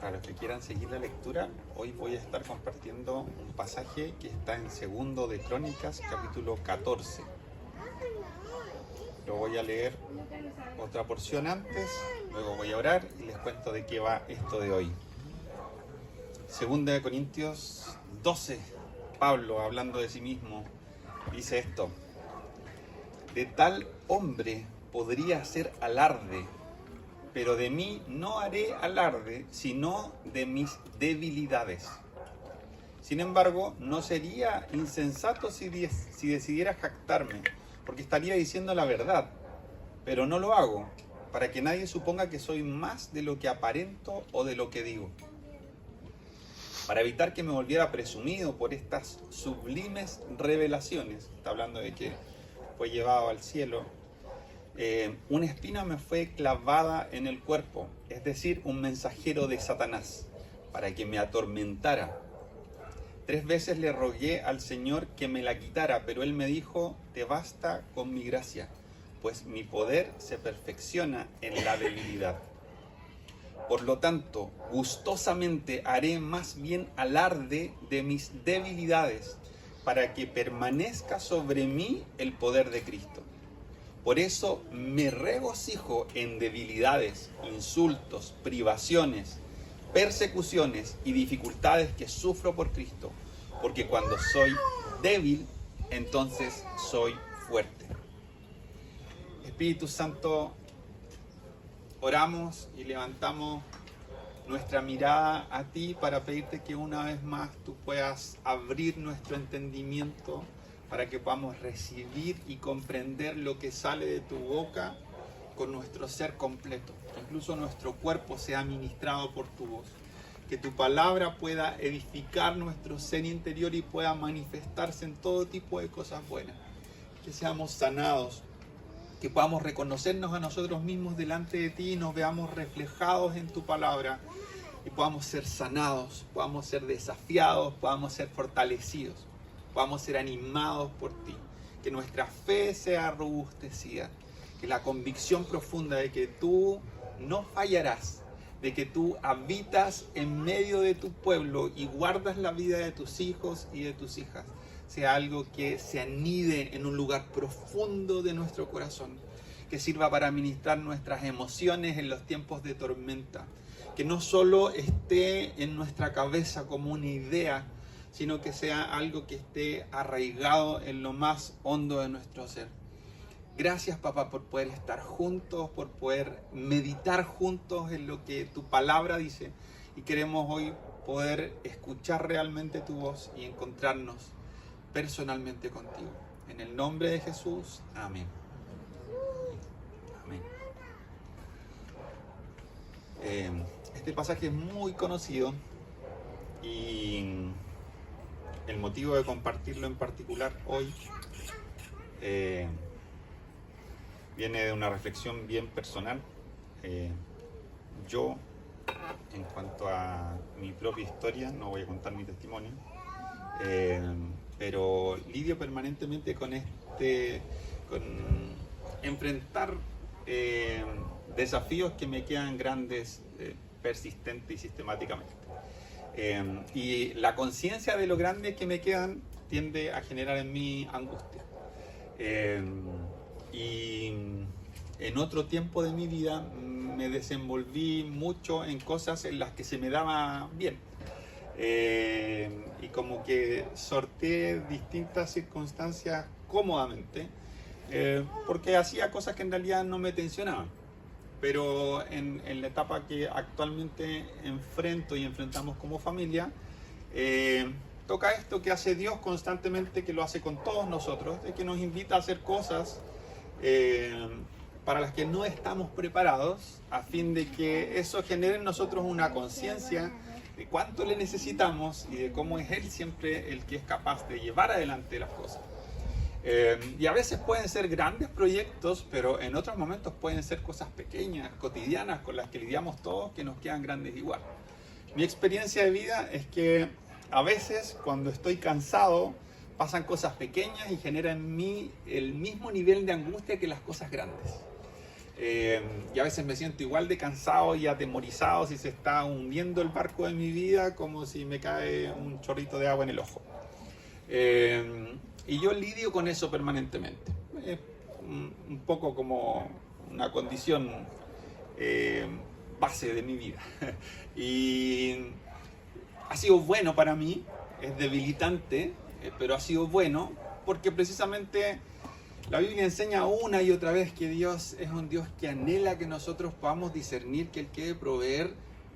Para los que quieran seguir la lectura, hoy voy a estar compartiendo un pasaje que está en Segundo de Crónicas, capítulo 14. Lo voy a leer otra porción antes, luego voy a orar y les cuento de qué va esto de hoy. Segunda de Corintios 12, Pablo, hablando de sí mismo, dice esto: de tal hombre podría hacer alarde, pero de mí no haré alarde, sino de mis debilidades. Sin embargo, no sería insensato si decidiera jactarme, porque estaría diciendo la verdad, pero no lo hago, para que nadie suponga que soy más de lo que aparento o de lo que digo. Para evitar que me volviera presumido por estas sublimes revelaciones, está hablando de que fue llevado al cielo, una espina me fue clavada en el cuerpo, es decir, un mensajero de Satanás, para que me atormentara. 3 veces le rogué al Señor que me la quitara, pero Él me dijo: te basta con mi gracia, pues mi poder se perfecciona en la debilidad. Por lo tanto, gustosamente haré más bien alarde de mis debilidades, para que permanezca sobre mí el poder de Cristo. Por eso me regocijo en debilidades, insultos, privaciones, persecuciones y dificultades que sufro por Cristo, porque cuando soy débil, entonces soy fuerte. Espíritu Santo, oramos y levantamos nuestra mirada a ti para pedirte que una vez más tú puedas abrir nuestro entendimiento para que podamos recibir y comprender lo que sale de tu boca con nuestro ser completo. Que incluso nuestro cuerpo sea ministrado por tu voz. Que tu palabra pueda edificar nuestro ser interior y pueda manifestarse en todo tipo de cosas buenas. Que seamos sanados, que podamos reconocernos a nosotros mismos delante de ti y nos veamos reflejados en tu palabra y podamos ser sanados, podamos ser desafiados, podamos ser fortalecidos, podamos ser animados por ti, que nuestra fe sea robustecida, que la convicción profunda de que tú no fallarás, de que tú habitas en medio de tu pueblo y guardas la vida de tus hijos y de tus hijas, sea algo que se anide en un lugar profundo de nuestro corazón, que sirva para ministrar nuestras emociones en los tiempos de tormenta, que no solo esté en nuestra cabeza como una idea, sino que sea algo que esté arraigado en lo más hondo de nuestro ser. Gracias, papá, por poder estar juntos, por poder meditar juntos en lo que tu palabra dice, y queremos hoy poder escuchar realmente tu voz y encontrarnos personalmente contigo. En el nombre de Jesús, amén. Amén. Este pasaje es muy conocido y el motivo de compartirlo en particular hoy viene de una reflexión bien personal. Yo, en cuanto a mi propia historia, no voy a contar mi testimonio, pero lidio permanentemente con enfrentar desafíos que me quedan grandes, persistente y sistemáticamente. Y la conciencia de lo grande que me quedan tiende a generar en mí angustia. Y en otro tiempo de mi vida me desenvolví mucho en cosas en las que se me daba bien. Y como que sorteé distintas circunstancias cómodamente, porque hacía cosas que en realidad no me tensionaban. Pero en la etapa que actualmente enfrento y enfrentamos como familia, toca esto que hace Dios constantemente, que lo hace con todos nosotros, de que nos invita a hacer cosas para las que no estamos preparados, a fin de que eso genere en nosotros una conciencia de cuánto le necesitamos y de cómo es Él siempre el que es capaz de llevar adelante las cosas. Y a veces pueden ser grandes proyectos, pero en otros momentos pueden ser cosas pequeñas, cotidianas, con las que lidiamos todos, que nos quedan grandes igual. Mi experiencia de vida es que a veces cuando estoy cansado pasan cosas pequeñas y generan en mí el mismo nivel de angustia que las cosas grandes. Y a veces me siento igual de cansado y atemorizado si se está hundiendo el barco de mi vida, como si me cae un chorrito de agua en el ojo. Y yo lidio con eso permanentemente. Es un poco como una condición base de mi vida. Y ha sido bueno para mí, es debilitante, pero ha sido bueno porque precisamente la Biblia enseña una y otra vez que Dios es un Dios que anhela que nosotros podamos discernir que Él quiere proveer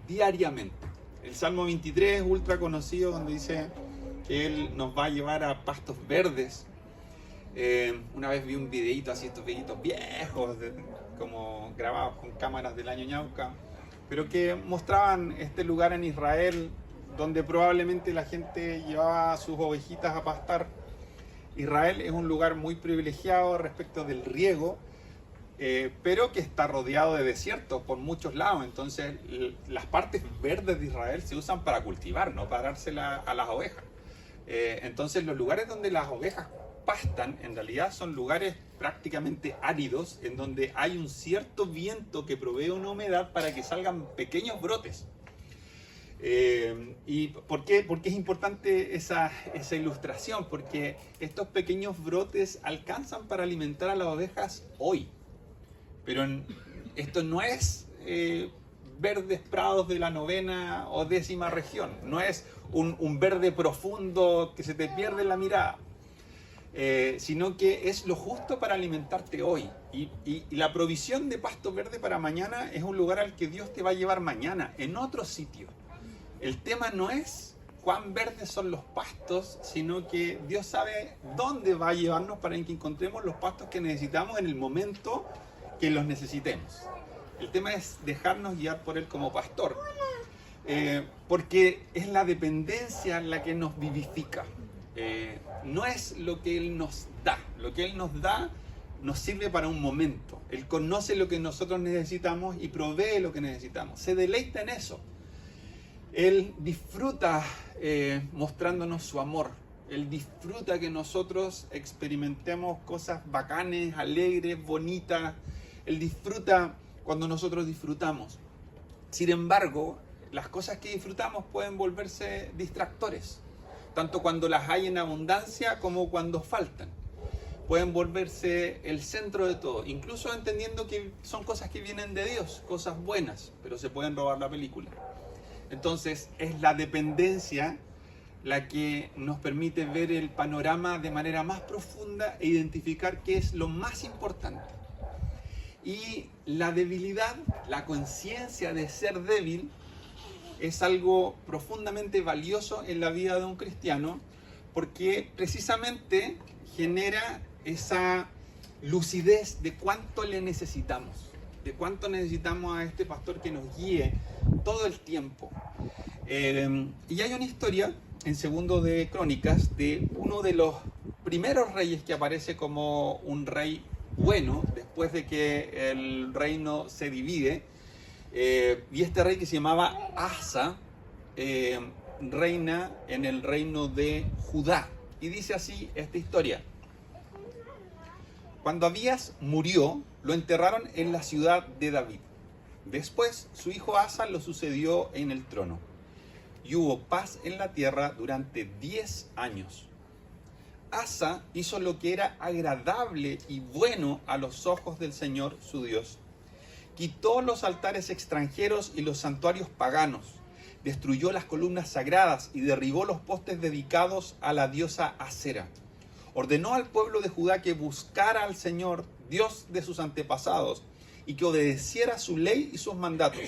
diariamente. El Salmo 23 es ultra conocido, donde dice que Él nos va a llevar a pastos verdes. Una vez vi un videíto así, estos videitos viejos, como grabados con cámaras del año Ñauca, pero que mostraban este lugar en Israel donde probablemente la gente llevaba sus ovejitas a pastar. Israel es un lugar muy privilegiado respecto del riego, pero que está rodeado de desiertos por muchos lados. Entonces las partes verdes de Israel se usan para cultivar, no para dársela a las ovejas. Entonces los lugares donde las ovejas pastan en realidad son lugares prácticamente áridos, en donde hay un cierto viento que provee una humedad para que salgan pequeños brotes. ¿Y por qué es importante esa ilustración? Porque estos pequeños brotes alcanzan para alimentar a las ovejas hoy. Pero esto no es verdes prados de la 9ª o 10ª región. No es un verde profundo que se te pierde en la mirada. Sino que es lo justo para alimentarte hoy. Y la provisión de pasto verde para mañana es un lugar al que Dios te va a llevar mañana, en otro sitio. El tema no es cuán verdes son los pastos, sino que Dios sabe dónde va a llevarnos para que encontremos los pastos que necesitamos en el momento que los necesitemos. El tema es dejarnos guiar por Él como pastor, porque es la dependencia la que nos vivifica. No es lo que Él nos da. Lo que Él nos da nos sirve para un momento. Él conoce lo que nosotros necesitamos y provee lo que necesitamos. Se deleita en eso. Él disfruta mostrándonos su amor. Él disfruta que nosotros experimentemos cosas bacanes, alegres, bonitas. Él disfruta cuando nosotros disfrutamos. Sin embargo, las cosas que disfrutamos pueden volverse distractores, tanto cuando las hay en abundancia como cuando faltan. Pueden volverse el centro de todo, incluso entendiendo que son cosas que vienen de Dios, cosas buenas, pero se pueden robar la película. Entonces es la dependencia la que nos permite ver el panorama de manera más profunda e identificar qué es lo más importante. Y la debilidad, la conciencia de ser débil, es algo profundamente valioso en la vida de un cristiano, porque precisamente genera esa lucidez de cuánto le necesitamos, de cuánto necesitamos a este pastor que nos guíe todo el tiempo. Y hay una historia en Segundo de Crónicas de uno de los primeros reyes que aparece como un rey bueno después de que el reino se divide, y este rey que se llamaba Asa reina en el reino de Judá. Y dice así esta historia: cuando Abías murió, lo enterraron en la ciudad de David. Después su hijo Asa lo sucedió en el trono, y hubo paz en la tierra durante 10 años. Asa hizo lo que era agradable y bueno a los ojos del Señor su Dios. Quitó los altares extranjeros y los santuarios paganos, destruyó las columnas sagradas y derribó los postes dedicados a la diosa Acera. Ordenó al pueblo de Judá que buscara al Señor, Dios de sus antepasados, y que obedeciera su ley y sus mandatos.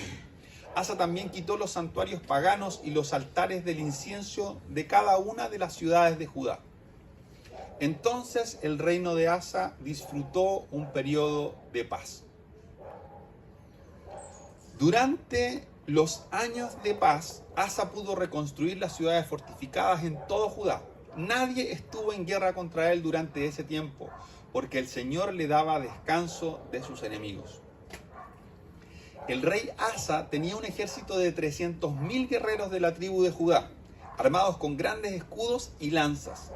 Asa también quitó los santuarios paganos y los altares del incienso de cada una de las ciudades de Judá. Entonces el reino de Asa disfrutó un periodo de paz. Durante los años de paz, Asa pudo reconstruir las ciudades fortificadas en todo Judá. Nadie estuvo en guerra contra él durante ese tiempo, porque el Señor le daba descanso de sus enemigos. El rey Asa tenía un ejército de 300.000 guerreros de la tribu de Judá, armados con grandes escudos y lanzas.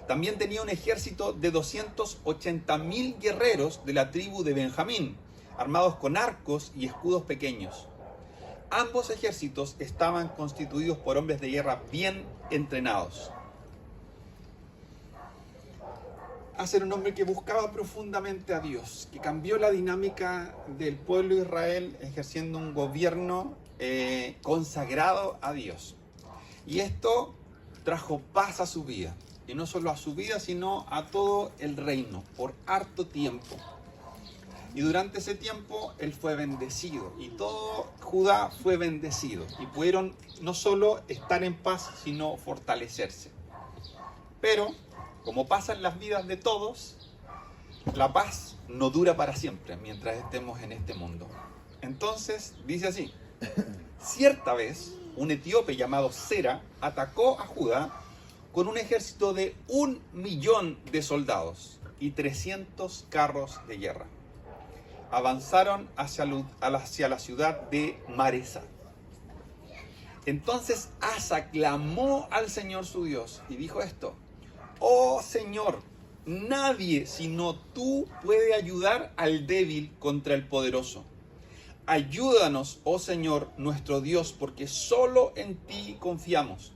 También tenía un ejército de 280.000 guerreros de la tribu de Benjamín, armados con arcos y escudos pequeños. Ambos ejércitos estaban constituidos por hombres de guerra bien entrenados. Asa era un hombre que buscaba profundamente a Dios, que cambió la dinámica del pueblo de Israel ejerciendo un gobierno consagrado a Dios. Y esto trajo paz a su vida, y no solo a su vida, sino a todo el reino, por harto tiempo. Y durante ese tiempo él fue bendecido, y todo Judá fue bendecido, y pudieron no solo estar en paz, sino fortalecerse. Pero, como pasa en las vidas de todos, la paz no dura para siempre mientras estemos en este mundo. Entonces, dice así: cierta vez, un etíope llamado Sera atacó a Judá con un ejército de 1.000.000 de soldados y 300 carros de guerra. Avanzaron hacia la ciudad de Maresa. Entonces Asa clamó al Señor su Dios y dijo esto: oh Señor, nadie sino tú puede ayudar al débil contra el poderoso. Ayúdanos, oh Señor, nuestro Dios, porque solo en ti confiamos.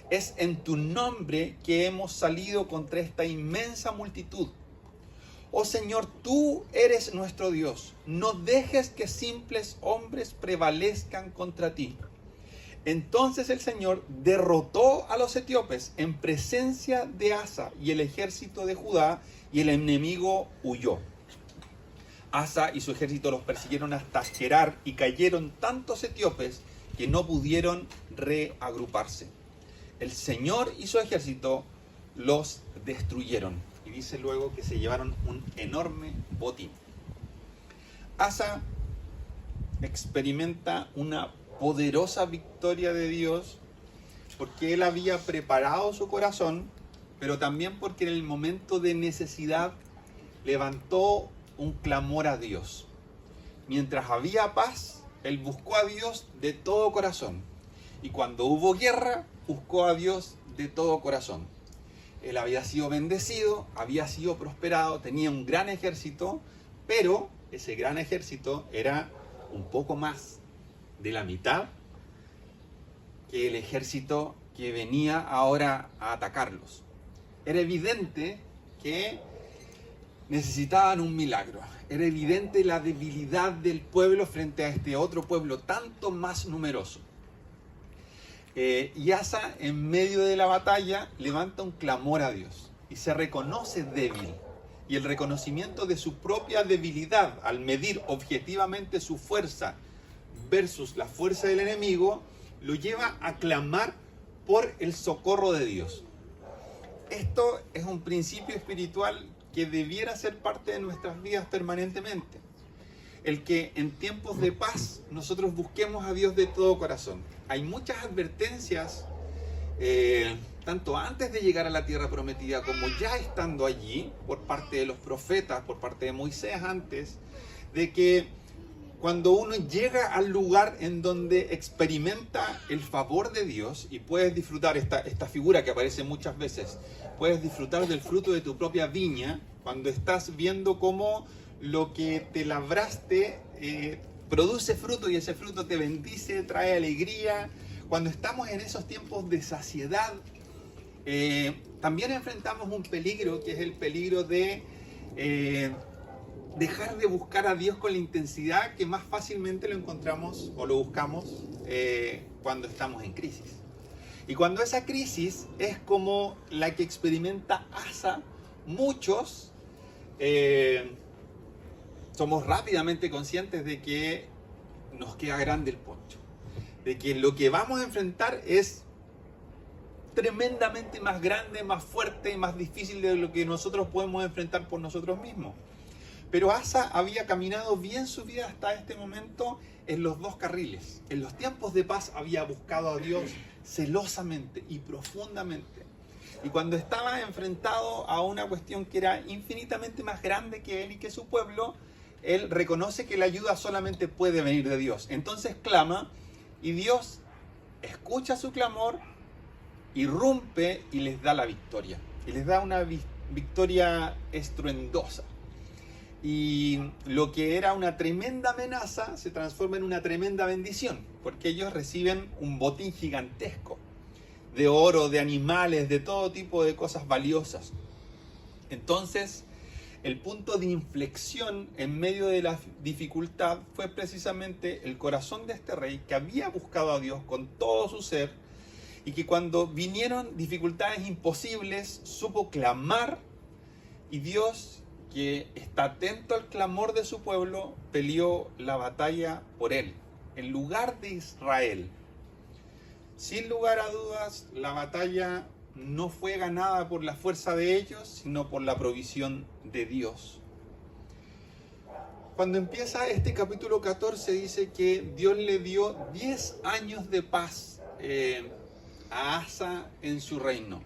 Es en tu nombre que hemos salido contra esta inmensa multitud. Oh Señor, tú eres nuestro Dios. No dejes que simples hombres prevalezcan contra ti. Entonces el Señor derrotó a los etíopes en presencia de Asa y el ejército de Judá, y el enemigo huyó. Asa y su ejército los persiguieron hasta Gerar, y cayeron tantos etíopes que no pudieron reagruparse. El Señor y su ejército los destruyeron. Y dice luego que se llevaron un enorme botín. Asa experimenta una poderosa victoria de Dios porque él había preparado su corazón, pero también porque en el momento de necesidad levantó un clamor a Dios. Mientras había paz, él buscó a Dios de todo corazón, y cuando hubo guerra, buscó a Dios de todo corazón. Él había sido bendecido, había sido prosperado, tenía un gran ejército, pero ese gran ejército era un poco más de la mitad que el ejército que venía ahora a atacarlos. Era evidente que necesitaban un milagro. Era evidente la debilidad del pueblo frente a este otro pueblo tanto más numeroso. Y Asa, en medio de la batalla, levanta un clamor a Dios y se reconoce débil. Y el reconocimiento de su propia debilidad al medir objetivamente su fuerza versus la fuerza del enemigo, lo lleva a clamar por el socorro de Dios. Esto es un principio espiritual que debiera ser parte de nuestras vidas permanentemente. El que en tiempos de paz nosotros busquemos a Dios de todo corazón. Hay muchas advertencias, tanto antes de llegar a la tierra prometida como ya estando allí, por parte de los profetas, por parte de Moisés antes, de que cuando uno llega al lugar en donde experimenta el favor de Dios y puedes disfrutar esta figura que aparece muchas veces, puedes disfrutar del fruto de tu propia viña, cuando estás viendo cómo lo que te labraste produce fruto y ese fruto te bendice, trae alegría. Cuando estamos en esos tiempos de saciedad, también enfrentamos un peligro, que es el peligro de dejar de buscar a Dios con la intensidad que más fácilmente lo encontramos o lo buscamos cuando estamos en crisis. Y cuando esa crisis es como la que experimenta Asa, muchos somos rápidamente conscientes de que nos queda grande el poncho, de que lo que vamos a enfrentar es tremendamente más grande, más fuerte y más difícil de lo que nosotros podemos enfrentar por nosotros mismos. Pero Asa había caminado bien su vida hasta este momento en los dos carriles. En los tiempos de paz había buscado a Dios celosamente y profundamente. Y cuando estaba enfrentado a una cuestión que era infinitamente más grande que él y que su pueblo, él reconoce que la ayuda solamente puede venir de Dios. Entonces clama y Dios escucha su clamor, irrumpe y les da la victoria. Y les da una victoria estruendosa. y lo que era una tremenda amenaza se transforma en una tremenda bendición, porque ellos reciben un botín gigantesco de oro, de animales, de todo tipo de cosas valiosas. Entonces, el punto de inflexión en medio de la dificultad fue precisamente el corazón de este rey, que había buscado a Dios con todo su ser, y que cuando vinieron dificultades imposibles supo clamar, y Dios, que está atento al clamor de su pueblo, peleó la batalla por él, en lugar de Israel. Sin lugar a dudas, la batalla no fue ganada por la fuerza de ellos, sino por la provisión de Dios. Cuando empieza este capítulo 14, dice que Dios le dio 10 años de paz a Asa en su reino.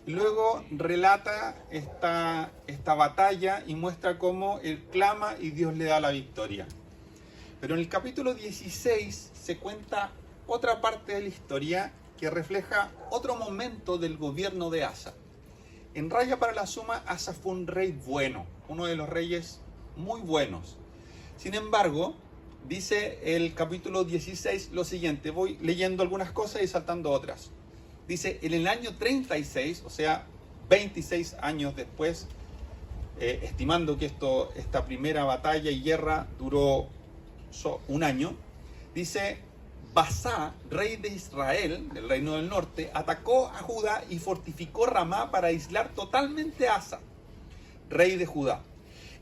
Y luego relata esta batalla y muestra cómo él clama y Dios le da la victoria. Pero en el capítulo 16 se cuenta otra parte de la historia que refleja otro momento del gobierno de Asa. En raya para la suma, Asa fue un rey bueno, uno de los reyes muy buenos. Sin embargo, dice el capítulo 16 lo siguiente, voy leyendo algunas cosas y saltando otras. Dice, en el año 36, o sea, 26 años después, estimando que esta primera batalla y guerra duró un año, dice, Basá, rey de Israel, del reino del norte, atacó a Judá y fortificó Ramá para aislar totalmente a Asa, rey de Judá.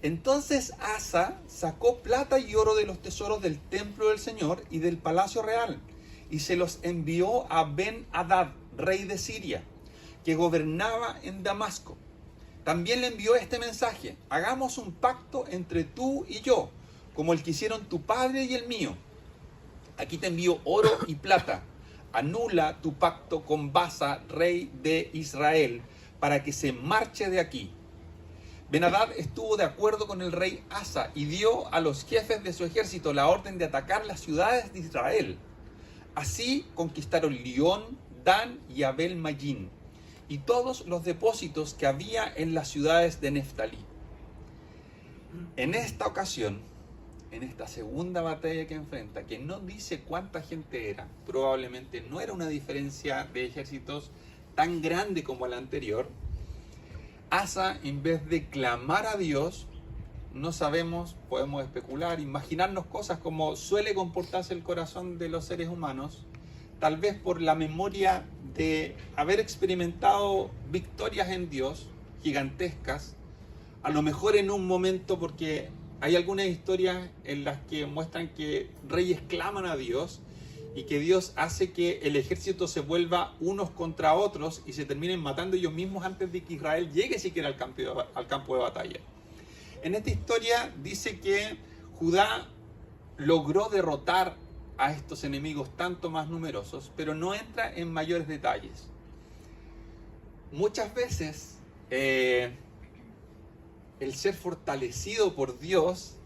Entonces Asa sacó plata y oro de los tesoros del templo del Señor y del palacio real, y se los envió a Ben-Hadad, rey de Siria, que gobernaba en Damasco. También le envió este mensaje: hagamos un pacto entre tú y yo, como el que hicieron tu padre y el mío. Aquí te envío oro y plata. Anula tu pacto con Basa, rey de Israel, para que se marche de aquí. Ben-Hadad estuvo de acuerdo con el rey Asa y dio a los jefes de su ejército la orden de atacar las ciudades de Israel. Así conquistaron Lión, Dan y Abel-Mayín y todos los depósitos que había en las ciudades de Neftalí. En esta ocasión, en esta segunda batalla que enfrenta, que no dice cuánta gente era, probablemente no era una diferencia de ejércitos tan grande como la anterior, Asa, en vez de clamar a Dios, no sabemos, podemos especular, imaginarnos cosas como suele comportarse el corazón de los seres humanos, tal vez por la memoria de haber experimentado victorias en Dios gigantescas, a lo mejor en un momento, porque hay algunas historias en las que muestran que reyes claman a Dios y que Dios hace que el ejército se vuelva unos contra otros y se terminen matando ellos mismos antes de que Israel llegue siquiera al campo de batalla. En esta historia dice que Judá logró derrotar a estos enemigos tanto más numerosos, pero no entra en mayores detalles. Muchas veces el ser fortalecido por Dios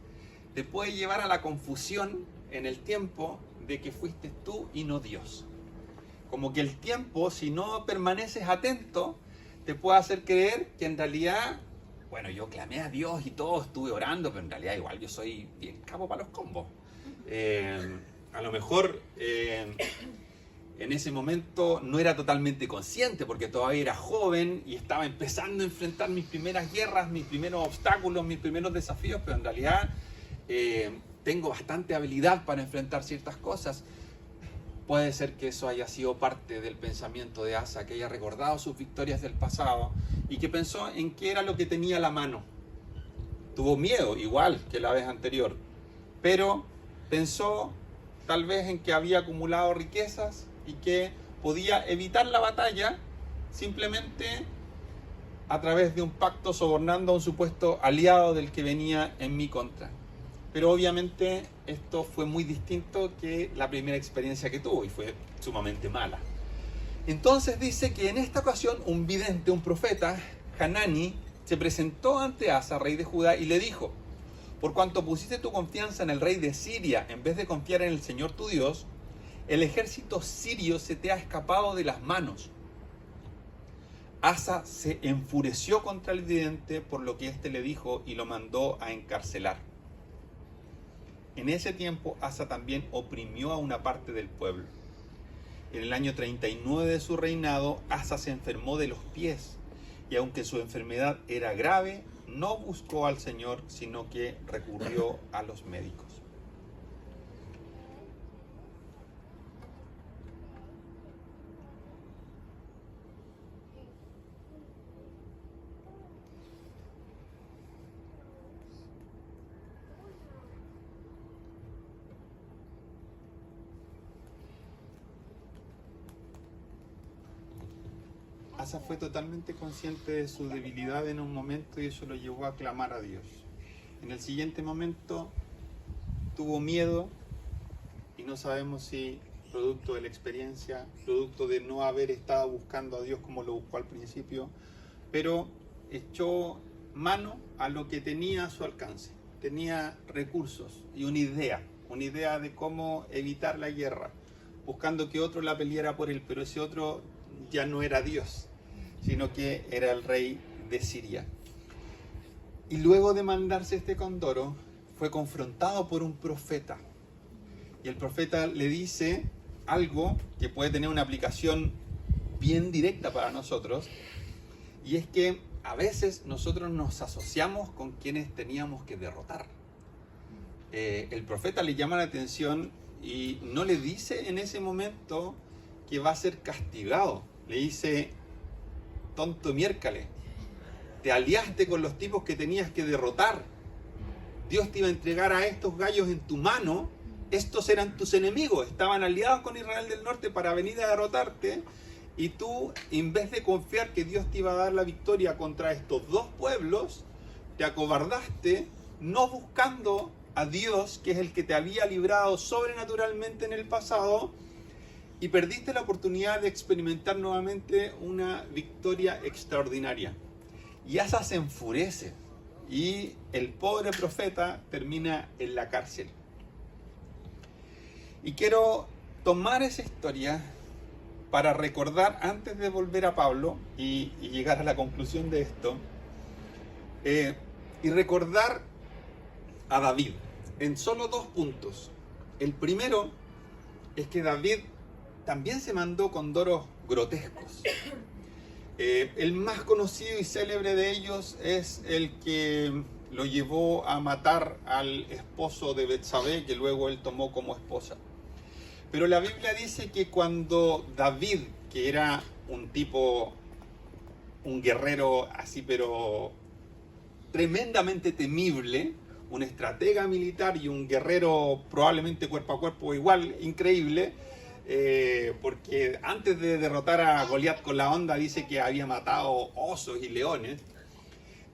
te puede llevar a la confusión en el tiempo de que fuiste tú y no Dios. Como que el tiempo, si no permaneces atento, te puede hacer creer que en realidad, bueno, yo clamé a Dios y todo, estuve orando, pero en realidad igual yo soy bien capo para los combos. A lo mejor en ese momento no era totalmente consciente porque todavía era joven y estaba empezando a enfrentar mis primeras guerras, mis primeros obstáculos, mis primeros desafíos, pero en realidad tengo bastante habilidad para enfrentar ciertas cosas. Puede ser que eso haya sido parte del pensamiento de Asa, que haya recordado sus victorias del pasado y que pensó en qué era lo que tenía a la mano. Tuvo miedo, igual que la vez anterior, pero pensó tal vez en que había acumulado riquezas y que podía evitar la batalla simplemente a través de un pacto sobornando a un supuesto aliado del que venía en mi contra. Pero obviamente esto fue muy distinto que la primera experiencia que tuvo y fue sumamente mala. Entonces dice que en esta ocasión un vidente, un profeta, Hanani, se presentó ante Asa, rey de Judá, y le dijo: por cuanto pusiste tu confianza en el rey de Siria en vez de confiar en el Señor tu Dios, el ejército sirio se te ha escapado de las manos. Asa se enfureció contra el vidente por lo que éste le dijo y lo mandó a encarcelar. En ese tiempo Asa también oprimió a una parte del pueblo. En el año 39 de su reinado, Asa se enfermó de los pies, y aunque su enfermedad era grave, no buscó al Señor, sino que recurrió a los médicos. Asa fue totalmente consciente de su debilidad en un momento y eso lo llevó a clamar a Dios. En el siguiente momento tuvo miedo y no sabemos si producto de la experiencia, producto de no haber estado buscando a Dios como lo buscó al principio, pero echó mano a lo que tenía a su alcance. Tenía recursos y una idea de cómo evitar la guerra, buscando que otro la peleara por él, pero ese otro ya no era Dios, sino que era el rey de Siria. Y luego de mandarse este condoro, fue confrontado por un profeta. Y el profeta le dice algo que puede tener una aplicación bien directa para nosotros, y es que a veces nosotros nos asociamos con quienes teníamos que derrotar. El profeta le llama la atención y no le dice en ese momento que va a ser castigado. Le dice: tonto miércale, te aliaste con los tipos que tenías que derrotar. Dios te iba a entregar a estos gallos en tu mano. Estos eran tus enemigos, estaban aliados con Israel del Norte para venir a derrotarte. Y tú, en vez de confiar que Dios te iba a dar la victoria contra estos dos pueblos, te acobardaste, no buscando a Dios, que es el que te había librado sobrenaturalmente en el pasado, y perdiste la oportunidad de experimentar nuevamente una victoria extraordinaria. Y Asa se enfurece y el pobre profeta termina en la cárcel. Y quiero tomar esa historia para recordar, antes de volver a Pablo y llegar a la conclusión de esto, y recordar a David en solo 2 puntos. El primero es que David también se mandó condoros grotescos. El más conocido y célebre de ellos es el que lo llevó a matar al esposo de Betsabé, que luego él tomó como esposa. Pero la Biblia dice que cuando David, que era un tipo, un guerrero así pero tremendamente temible, un estratega militar y un guerrero probablemente cuerpo a cuerpo igual increíble, porque antes de derrotar a Goliat con la onda dice que había matado osos y leones.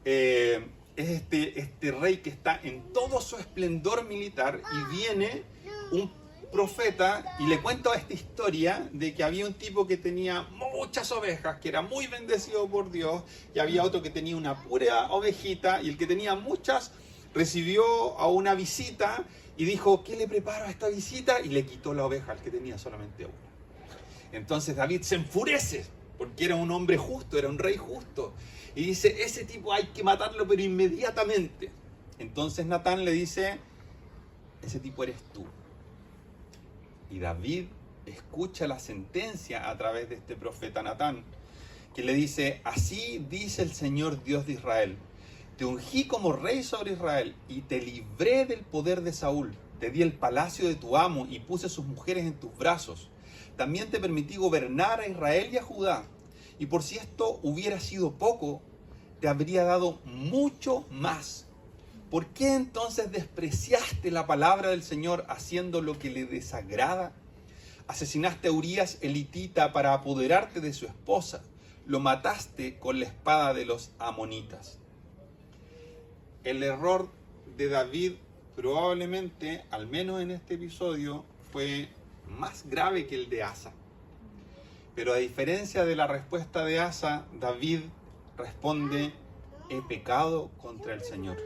Es este rey que está en todo su esplendor militar, y viene un profeta y le cuento esta historia de que había un tipo que tenía muchas ovejas, que era muy bendecido por Dios, y había otro que tenía una pura ovejita, y el que tenía muchas recibió a una visita y dijo: ¿qué le preparo a esta visita? Y le quitó la oveja al que tenía solamente una. Entonces David se enfurece, porque era un hombre justo, era un rey justo, y dice: ese tipo hay que matarlo, pero inmediatamente. Entonces Natán le dice: ese tipo eres tú. Y David escucha la sentencia a través de este profeta Natán, que le dice: así dice el Señor Dios de Israel, te ungí como rey sobre Israel y te libré del poder de Saúl. Te di el palacio de tu amo y puse sus mujeres en tus brazos. También te permití gobernar a Israel y a Judá. Y por si esto hubiera sido poco, te habría dado mucho más. ¿Por qué entonces despreciaste la palabra del Señor haciendo lo que le desagrada? Asesinaste a Urías el hitita para apoderarte de su esposa. Lo mataste con la espada de los amonitas. El error de David probablemente, al menos en este episodio, fue más grave que el de Asa. Pero a diferencia de la respuesta de Asa, David responde: he pecado contra el Señor.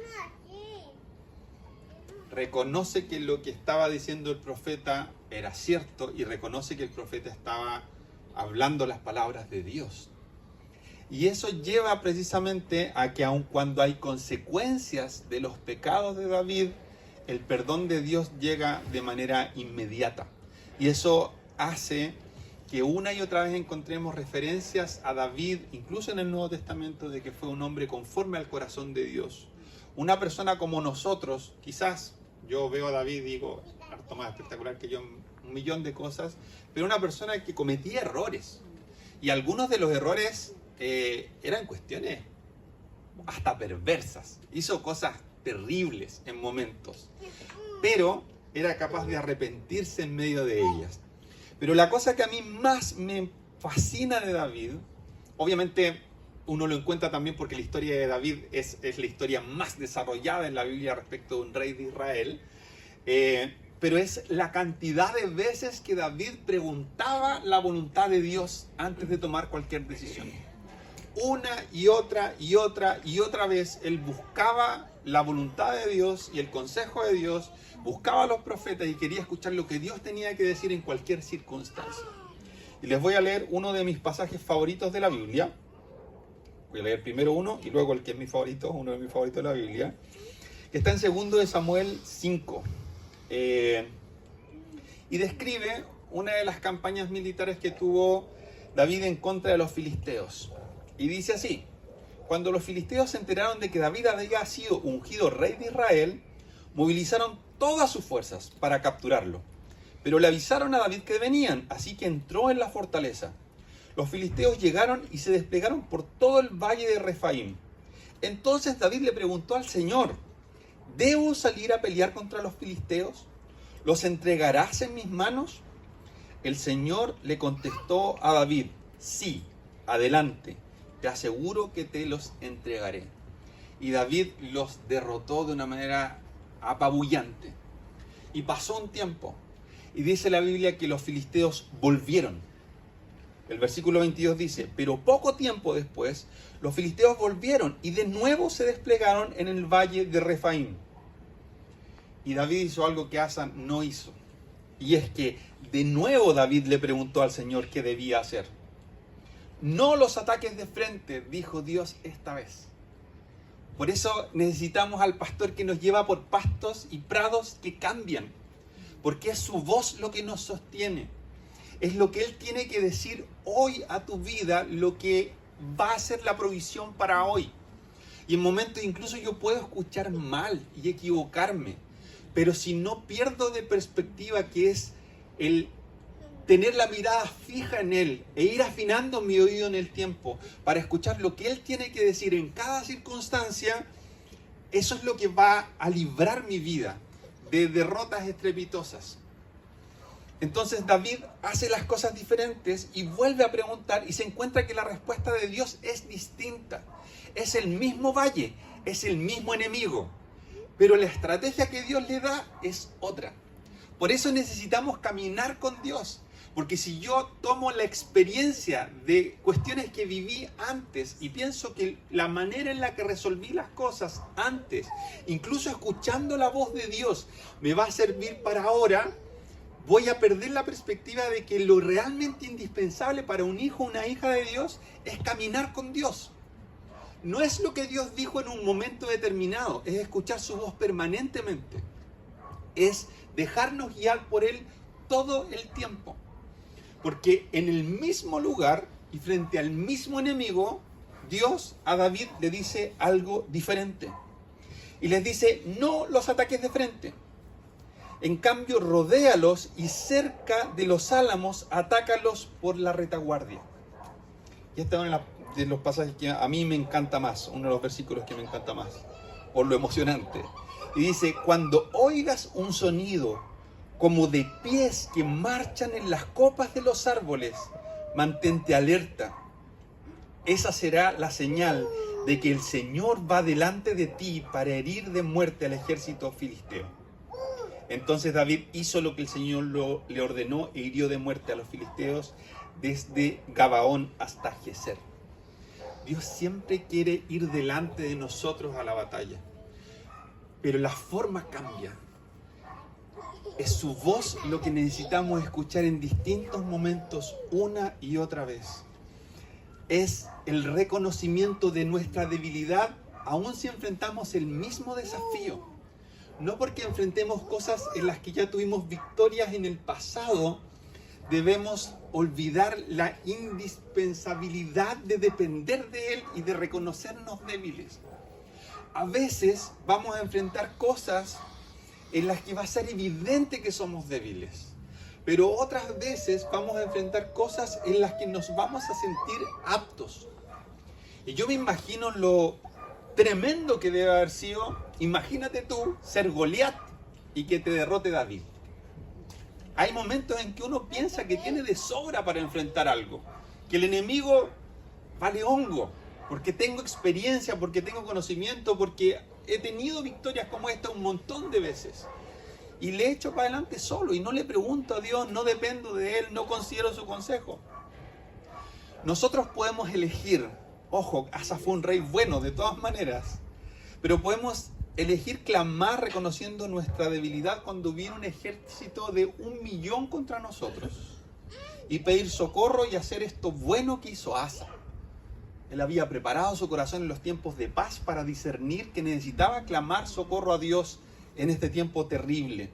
Reconoce que lo que estaba diciendo el profeta era cierto y reconoce que el profeta estaba hablando las palabras de Dios. Y eso lleva precisamente a que aun cuando hay consecuencias de los pecados de David, el perdón de Dios llega de manera inmediata. Y eso hace que una y otra vez encontremos referencias a David, incluso en el Nuevo Testamento, de que fue un hombre conforme al corazón de Dios. Una persona como nosotros, quizás yo veo a David y digo, harto más espectacular que yo en un millón de cosas, pero una persona que cometía errores. Y algunos de los errores eran cuestiones hasta perversas. Hizo cosas terribles en momentos, pero era capaz de arrepentirse en medio de ellas. Pero la cosa que a mí más me fascina de David, obviamente uno lo encuentra también porque la historia de David es la historia más desarrollada en la Biblia respecto de un rey de Israel, pero es la cantidad de veces que David preguntaba la voluntad de Dios antes de tomar cualquier decisión. Una y otra y otra y otra vez él buscaba la voluntad de Dios y el consejo de Dios, buscaba a los profetas y quería escuchar lo que Dios tenía que decir en cualquier circunstancia. Y les voy a leer uno de mis pasajes favoritos de la Biblia. Voy a leer primero uno y luego el que es mi favorito, uno de mis favoritos de la Biblia, que está en 2 de Samuel 5. Y describe una de las campañas militares que tuvo David en contra de los filisteos. Y dice así: cuando los filisteos se enteraron de que David había sido ungido rey de Israel, movilizaron todas sus fuerzas para capturarlo. Pero le avisaron a David que venían, así que entró en la fortaleza. Los filisteos llegaron y se desplegaron por todo el valle de Refaim. Entonces David le preguntó al Señor: ¿debo salir a pelear contra los filisteos? ¿Los entregarás en mis manos? El Señor le contestó a David: sí, adelante, te aseguro que te los entregaré. Y David los derrotó de una manera apabullante. Y pasó un tiempo, y dice la Biblia que los filisteos volvieron. El versículo 22 dice: pero poco tiempo después, los filisteos volvieron y de nuevo se desplegaron en el valle de Refaim. Y David hizo algo que Asa no hizo. Y es que de nuevo David le preguntó al Señor qué debía hacer. No los ataques de frente, dijo Dios esta vez. Por eso necesitamos al pastor que nos lleva por pastos y prados que cambian. Porque es su voz lo que nos sostiene. Es lo que Él tiene que decir hoy a tu vida, lo que va a ser la provisión para hoy. Y en momentos incluso yo puedo escuchar mal y equivocarme. Pero si no pierdo de perspectiva que es el tener la mirada fija en Él e ir afinando mi oído en el tiempo para escuchar lo que Él tiene que decir en cada circunstancia, eso es lo que va a librar mi vida de derrotas estrepitosas. Entonces David hace las cosas diferentes y vuelve a preguntar y se encuentra que la respuesta de Dios es distinta. Es el mismo valle, es el mismo enemigo, pero la estrategia que Dios le da es otra. Por eso necesitamos caminar con Dios. Porque si yo tomo la experiencia de cuestiones que viví antes y pienso que la manera en la que resolví las cosas antes, incluso escuchando la voz de Dios, me va a servir para ahora, voy a perder la perspectiva de que lo realmente indispensable para un hijo o una hija de Dios es caminar con Dios. No es lo que Dios dijo en un momento determinado, es escuchar su voz permanentemente. Es dejarnos guiar por Él todo el tiempo. Porque en el mismo lugar y frente al mismo enemigo, Dios a David le dice algo diferente. Y les dice: no los ataques de frente. En cambio, rodéalos y cerca de los álamos, atácalos por la retaguardia. Y este es uno de los pasajes que a mí me encanta más, uno de los versículos que me encanta más, por lo emocionante. Y dice: cuando oigas un sonido como de pies que marchan en las copas de los árboles, mantente alerta. Esa será la señal de que el Señor va delante de ti para herir de muerte al ejército filisteo. Entonces David hizo lo que el Señor le ordenó e hirió de muerte a los filisteos desde Gabaón hasta Geser. Dios siempre quiere ir delante de nosotros a la batalla, pero la forma cambia. Es su voz lo que necesitamos escuchar en distintos momentos una y otra vez. es el reconocimiento de nuestra debilidad, aun si enfrentamos el mismo desafío. No porque enfrentemos cosas en las que ya tuvimos victorias en el pasado, debemos olvidar la indispensabilidad de depender de Él y de reconocernos débiles. A veces vamos a enfrentar cosas en las que va a ser evidente que somos débiles. Pero otras veces vamos a enfrentar cosas en las que nos vamos a sentir aptos. Y yo me imagino lo tremendo que debe haber sido, imagínate tú, ser Goliat y que te derrote David. Hay momentos en que uno piensa que tiene de sobra para enfrentar algo, que el enemigo vale hongo, porque tengo experiencia, porque tengo conocimiento, porque he tenido victorias como esta un montón de veces. Y le echo para adelante solo y no le pregunto a Dios, no dependo de Él, no considero su consejo. Nosotros podemos elegir, ojo, Asa fue un rey bueno de todas maneras, pero podemos elegir clamar reconociendo nuestra debilidad cuando viene un ejército de 1.000.000 contra nosotros y pedir socorro y hacer esto bueno que hizo Asa. Él había preparado su corazón en los tiempos de paz para discernir que necesitaba clamar socorro a Dios en este tiempo terrible.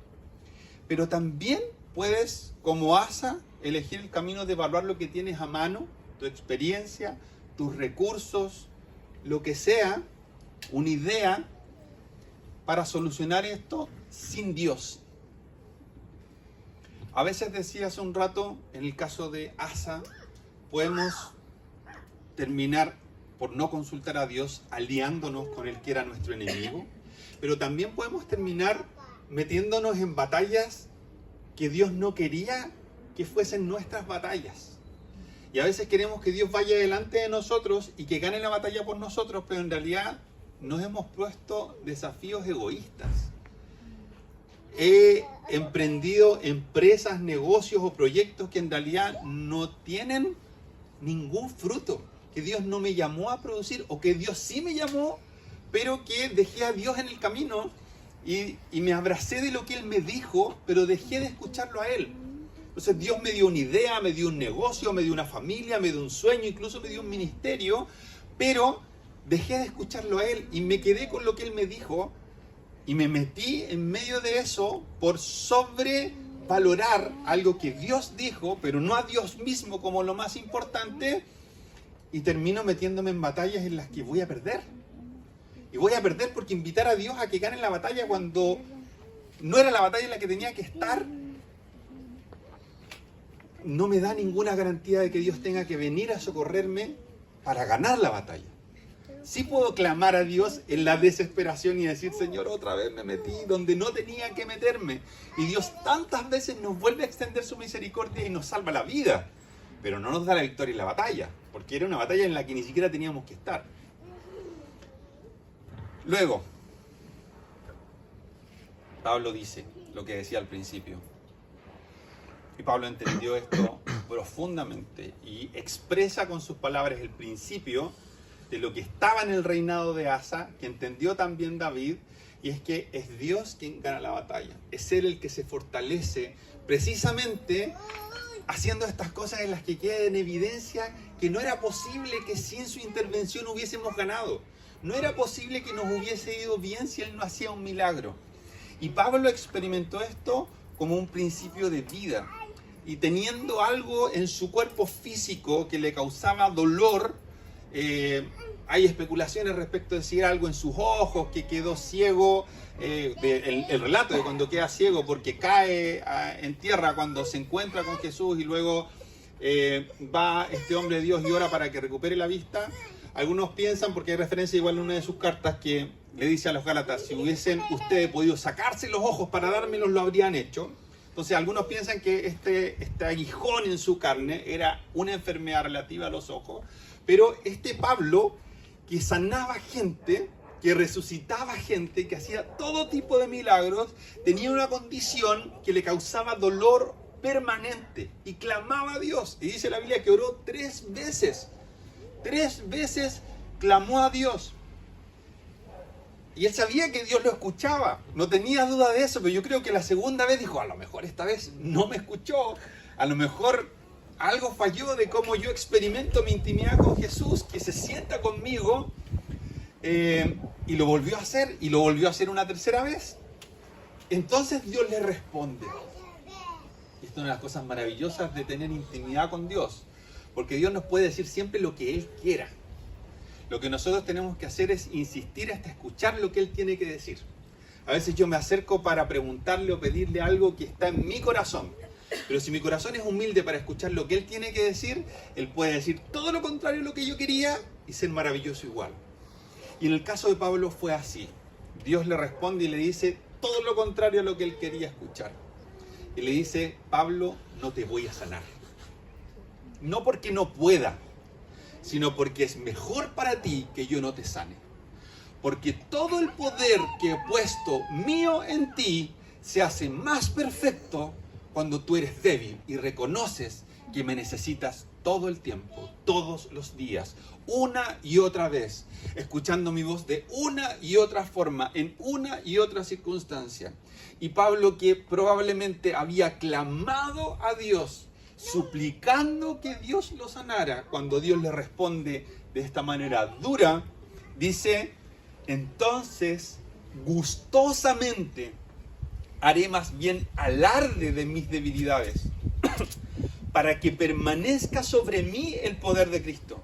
Pero también puedes, como Asa, elegir el camino de evaluar lo que tienes a mano, tu experiencia, tus recursos, lo que sea, una idea para solucionar esto sin Dios. A veces decía hace un rato, en el caso de Asa, podemos terminar por no consultar a Dios, aliándonos con el que era nuestro enemigo, pero también podemos terminar metiéndonos en batallas que Dios no quería que fuesen nuestras batallas. Y a veces queremos que Dios vaya delante de nosotros y que gane la batalla por nosotros, pero en realidad nos hemos puesto desafíos egoístas. He emprendido empresas, negocios o proyectos que en realidad no tienen ningún fruto, que Dios no me llamó a producir, o que Dios sí me llamó, pero que dejé a Dios en el camino y me abracé de lo que Él me dijo, pero dejé de escucharlo a Él. Entonces Dios me dio una idea, me dio un negocio, me dio una familia, me dio un sueño, incluso me dio un ministerio, pero dejé de escucharlo a Él y me quedé con lo que Él me dijo y me metí en medio de eso por sobrevalorar algo que Dios dijo, pero no a Dios mismo como lo más importante, y termino metiéndome en batallas en las que voy a perder. Y voy a perder porque invitar a Dios a que gane la batalla cuando no era la batalla en la que tenía que estar, no me da ninguna garantía de que Dios tenga que venir a socorrerme para ganar la batalla. Sí puedo clamar a Dios en la desesperación y decir, Señor, otra vez me metí donde no tenía que meterme. Y Dios tantas veces nos vuelve a extender su misericordia y nos salva la vida, pero no nos da la victoria en la batalla, porque era una batalla en la que ni siquiera teníamos que estar. Luego, Pablo dice lo que decía al principio. Y Pablo entendió esto profundamente y expresa con sus palabras el principio de lo que estaba en el reinado de Asa, que entendió también David, y es que es Dios quien gana la batalla. Es Él el que se fortalece precisamente haciendo estas cosas en las que queda en evidencia que no era posible que sin su intervención hubiésemos ganado. No era posible que nos hubiese ido bien si Él no hacía un milagro. Y Pablo experimentó esto como un principio de vida. Y teniendo algo en su cuerpo físico que le causaba dolor, hay especulaciones respecto de si era algo en sus ojos, que quedó ciego, el relato de cuando queda ciego porque cae en tierra cuando se encuentra con Jesús y luego va este hombre de Dios y ora para que recupere la vista. Algunos piensan, porque hay referencia igual en una de sus cartas que le dice a los Gálatas, si hubiesen ustedes podido sacarse los ojos para dármelos, lo habrían hecho. Entonces algunos piensan que este aguijón en su carne era una enfermedad relativa a los ojos, pero este Pablo, que sanaba gente, que resucitaba gente, que hacía todo tipo de milagros, tenía una condición que le causaba dolor permanente y clamaba a Dios. Y dice la Biblia que oró 3 veces. 3 veces clamó a Dios. Y él sabía que Dios lo escuchaba, no tenía duda de eso, pero yo creo que la segunda vez dijo, a lo mejor esta vez no me escuchó, a lo mejor algo falló de cómo yo experimento mi intimidad con Jesús, que se sienta conmigo, y lo volvió a hacer, y lo volvió a hacer una tercera vez. Entonces Dios le responde. Esta es una de las cosas maravillosas de tener intimidad con Dios, porque Dios nos puede decir siempre lo que Él quiera. Lo que nosotros tenemos que hacer es insistir hasta escuchar lo que Él tiene que decir. A veces yo me acerco para preguntarle o pedirle algo que está en mi corazón. Pero si mi corazón es humilde para escuchar lo que Él tiene que decir, Él puede decir todo lo contrario a lo que yo quería y ser maravilloso igual. Y en el caso de Pablo fue así. Dios le responde y le dice todo lo contrario a lo que él quería escuchar. Y le dice: Pablo, no te voy a sanar. No porque no pueda, sino porque es mejor para ti que yo no te sane. Porque todo el poder que he puesto mío en ti se hace más perfecto cuando tú eres débil y reconoces que me necesitas todo el tiempo, todos los días, una y otra vez, escuchando mi voz de una y otra forma, en una y otra circunstancia. Y Pablo, que probablemente había clamado a Dios, suplicando que Dios lo sanara, cuando Dios le responde de esta manera dura, dice: entonces gustosamente haré más bien alarde de mis debilidades, para que permanezca sobre mí el poder de Cristo.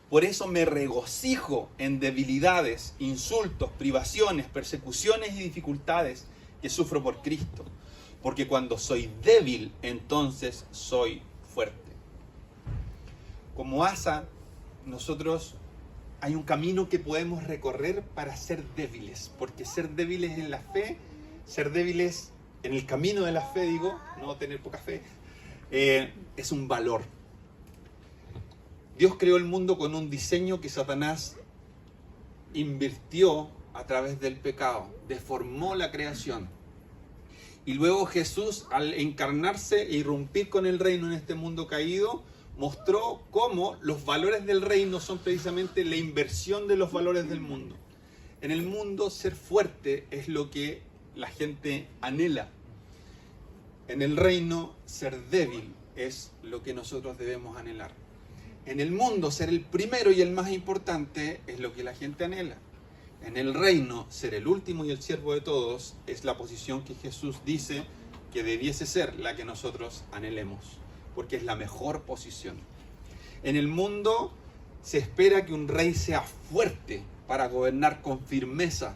Por eso me regocijo en debilidades, insultos, privaciones, persecuciones y dificultades que sufro por Cristo. Porque cuando soy débil, entonces soy fuerte. Como Asa, nosotros hay un camino que podemos recorrer para ser débiles. Porque ser débiles en la fe, ser débiles en el camino de la fe, digo, no tener poca fe, es un valor. Dios creó el mundo con un diseño que Satanás invirtió a través del pecado, deformó la creación. Y luego Jesús, al encarnarse e irrumpir con el reino en este mundo caído, mostró cómo los valores del reino son precisamente la inversión de los valores del mundo. En el mundo, ser fuerte es lo que la gente anhela. En el reino, ser débil es lo que nosotros debemos anhelar. En el mundo, ser el primero y el más importante es lo que la gente anhela. En el reino, ser el último y el siervo de todos es la posición que Jesús dice que debiese ser la que nosotros anhelemos, porque es la mejor posición. En el mundo se espera que un rey sea fuerte para gobernar con firmeza.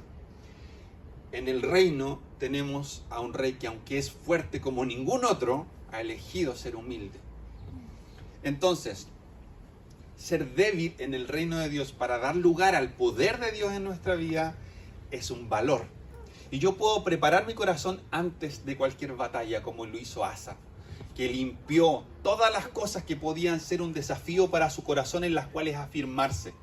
En el reino tenemos a un rey que, aunque es fuerte como ningún otro, ha elegido ser humilde. Entonces, ser débil en el reino de Dios para dar lugar al poder de Dios en nuestra vida es un valor. Y yo puedo preparar mi corazón antes de cualquier batalla, como lo hizo Asa, que limpió todas las cosas que podían ser un desafío para su corazón, en las cuales afirmarse.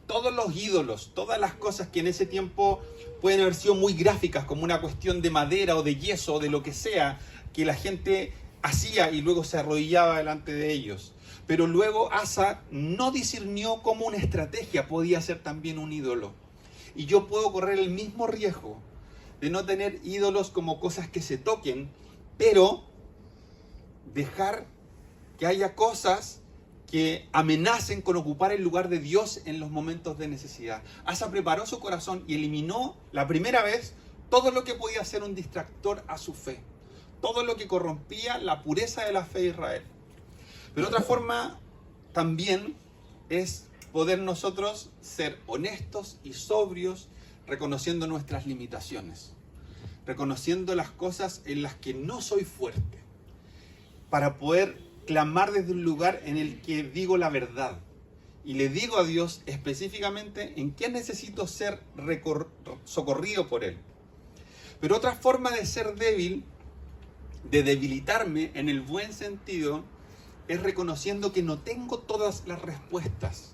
Todos los ídolos, todas las cosas que en ese tiempo pueden haber sido muy gráficas, como una cuestión de madera o de yeso o de lo que sea, que la gente hacía y luego se arrodillaba delante de ellos. Pero luego Asa no discernió cómo una estrategia podía ser también un ídolo. Y yo puedo correr el mismo riesgo de no tener ídolos como cosas que se toquen, pero dejar que haya cosas que amenacen con ocupar el lugar de Dios en los momentos de necesidad. Asa preparó su corazón y eliminó la primera vez todo lo que podía ser un distractor a su fe, todo lo que corrompía la pureza de la fe de Israel. Pero otra forma también es poder nosotros ser honestos y sobrios, reconociendo nuestras limitaciones, reconociendo las cosas en las que no soy fuerte, para poder clamar desde un lugar en el que digo la verdad y le digo a Dios específicamente en qué necesito ser socorrido por Él. Pero otra forma de ser débil, de debilitarme en el buen sentido, es reconociendo que no tengo todas las respuestas.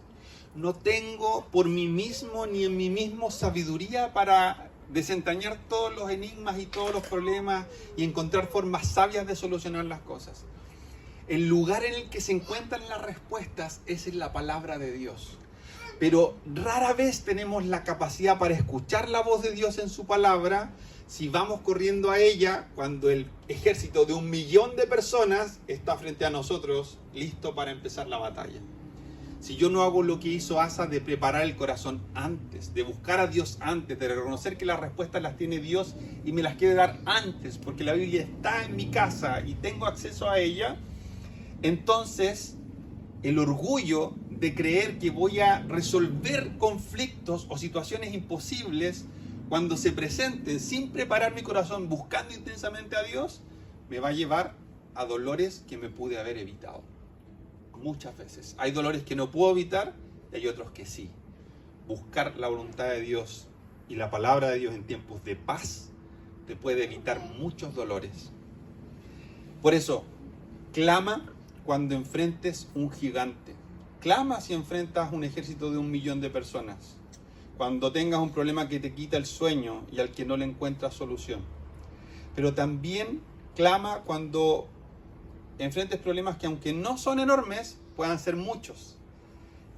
No tengo por mí mismo ni en mí mismo sabiduría para desentrañar todos los enigmas y todos los problemas y encontrar formas sabias de solucionar las cosas. El lugar en el que se encuentran las respuestas es en la palabra de Dios. Pero rara vez tenemos la capacidad para escuchar la voz de Dios en su palabra, si vamos corriendo a ella cuando el ejército de 1.000.000 de personas está frente a nosotros, listo para empezar la batalla? Si yo no hago lo que hizo Asa de preparar el corazón antes, de buscar a Dios antes, de reconocer que las respuestas las tiene Dios y me las quiere dar antes, porque la Biblia está en mi casa y tengo acceso a ella, entonces el orgullo de creer que voy a resolver conflictos o situaciones imposibles cuando se presenten sin preparar mi corazón, buscando intensamente a Dios, me va a llevar a dolores que me pude haber evitado. Muchas veces. Hay dolores que no puedo evitar y hay otros que sí. Buscar la voluntad de Dios y la palabra de Dios en tiempos de paz te puede evitar muchos dolores. Por eso, clama cuando enfrentes un gigante. Clama si enfrentas un ejército de 1.000.000 de personas. Cuando tengas un problema que te quita el sueño y al que no le encuentras solución. Pero también clama cuando enfrentes problemas que, aunque no son enormes, puedan ser muchos.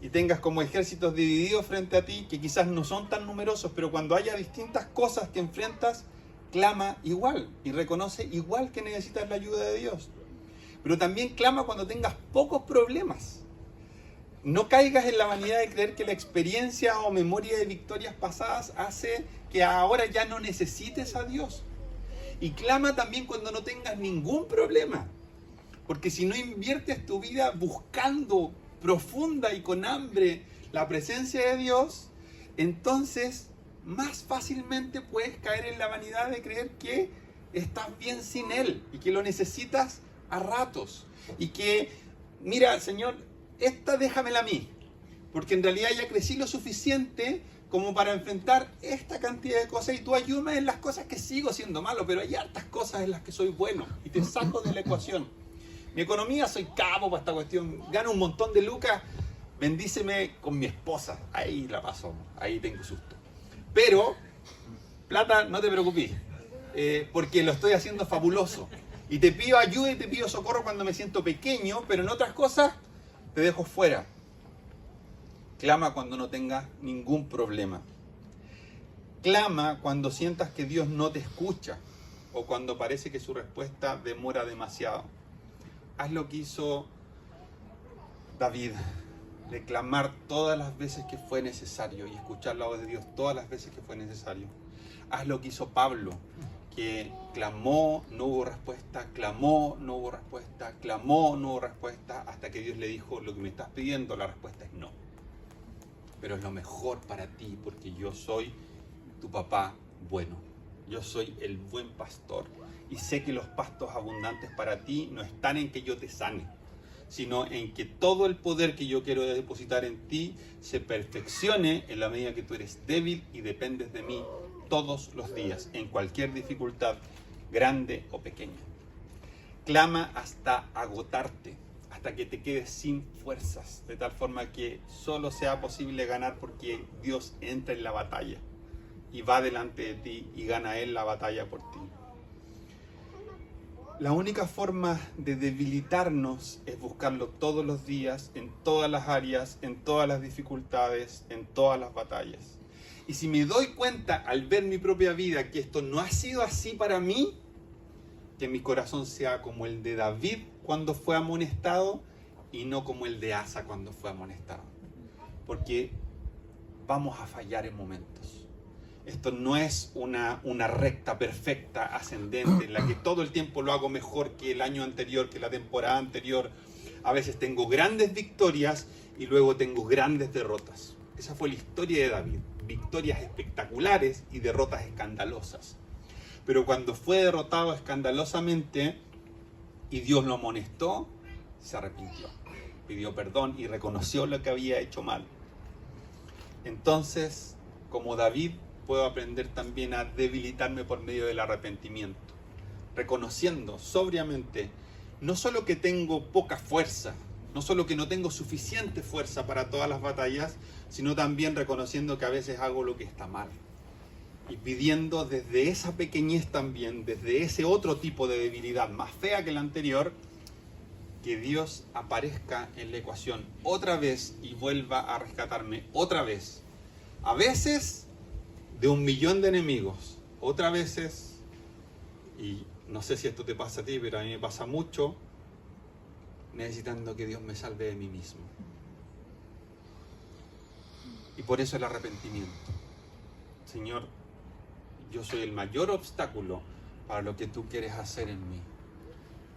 Y tengas como ejércitos divididos frente a ti, que quizás no son tan numerosos, pero cuando haya distintas cosas que enfrentas, clama igual y reconoce igual que necesitas la ayuda de Dios. Pero también clama cuando tengas pocos problemas. No caigas en la vanidad de creer que la experiencia o memoria de victorias pasadas hace que ahora ya no necesites a Dios. Y clama también cuando no tengas ningún problema. Porque si no inviertes tu vida buscando profunda y con hambre la presencia de Dios, entonces más fácilmente puedes caer en la vanidad de creer que estás bien sin Él y que lo necesitas a ratos. Y que, mira, Señor, esta déjamela a mí, porque en realidad ya crecí lo suficiente como para enfrentar esta cantidad de cosas y tú ayúdame en las cosas que sigo siendo malo, pero hay hartas cosas en las que soy bueno y te saco de la ecuación. Mi economía, soy capo para esta cuestión, gano un montón de lucas, bendíceme con mi esposa, ahí la paso, ahí tengo susto. Pero, plata, no te preocupes, porque lo estoy haciendo fabuloso. Y te pido ayuda y te pido socorro cuando me siento pequeño, pero en otras cosas te dejo fuera. Clama cuando no tengas ningún problema. Clama cuando sientas que Dios no te escucha o cuando parece que su respuesta demora demasiado. Haz lo que hizo David, de clamar todas las veces que fue necesario y escuchar la voz de Dios todas las veces que fue necesario. Haz lo que hizo Pablo, que clamó, no hubo respuesta, clamó, no hubo respuesta, clamó, no hubo respuesta, hasta que Dios le dijo: lo que me estás pidiendo, la respuesta es no. Pero es lo mejor para ti, porque yo soy tu papá bueno. Yo soy el buen pastor. Y sé que los pastos abundantes para ti no están en que yo te sane, sino en que todo el poder que yo quiero depositar en ti se perfeccione en la medida que tú eres débil y dependes de mí todos los días, en cualquier dificultad, grande o pequeña. Clama hasta agotarte, hasta que te quedes sin fuerzas, de tal forma que solo sea posible ganar porque Dios entra en la batalla y va delante de ti y gana Él la batalla por ti. La única forma de debilitarnos es buscarlo todos los días, en todas las áreas, en todas las dificultades, en todas las batallas. Y si me doy cuenta al ver mi propia vida que esto no ha sido así para mí, que mi corazón sea como el de David cuando fue amonestado y no como el de Asa cuando fue amonestado. Porque vamos a fallar en momentos. Esto no es una recta perfecta ascendente en la que todo el tiempo lo hago mejor que el año anterior, que la temporada anterior. A veces tengo grandes victorias y luego tengo grandes derrotas. Esa fue la historia de David. Victorias espectaculares y derrotas escandalosas. Pero cuando fue derrotado escandalosamente y Dios lo amonestó, se arrepintió, pidió perdón y reconoció lo que había hecho mal. Entonces, como David, puedo aprender también a debilitarme por medio del arrepentimiento, reconociendo sobriamente no solo que tengo poca fuerza, no solo que no tengo suficiente fuerza para todas las batallas, sino también reconociendo que a veces hago lo que está mal. Y pidiendo desde esa pequeñez también, desde ese otro tipo de debilidad más fea que la anterior, que Dios aparezca en la ecuación otra vez y vuelva a rescatarme otra vez. A veces de 1.000.000 de enemigos, otras veces, y no sé si esto te pasa a ti, pero a mí me pasa mucho, necesitando que Dios me salve de mí mismo. Y por eso el arrepentimiento. Señor, yo soy el mayor obstáculo para lo que tú quieres hacer en mí.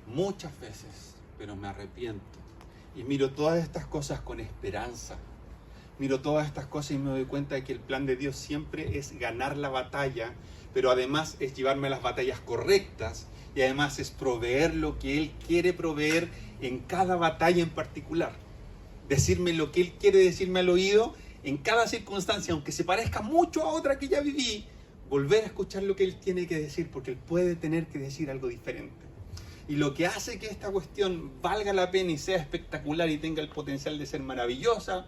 Muchas veces, pero me arrepiento. Y miro todas estas cosas con esperanza. Miro todas estas cosas y me doy cuenta de que el plan de Dios siempre es ganar la batalla, pero además es llevarme a las batallas correctas y además es proveer lo que Él quiere proveer en cada batalla en particular. Decirme lo que Él quiere decirme al oído en cada circunstancia, aunque se parezca mucho a otra que ya viví, volver a escuchar lo que Él tiene que decir, porque Él puede tener que decir algo diferente. Y lo que hace que esta cuestión valga la pena y sea espectacular y tenga el potencial de ser maravillosa,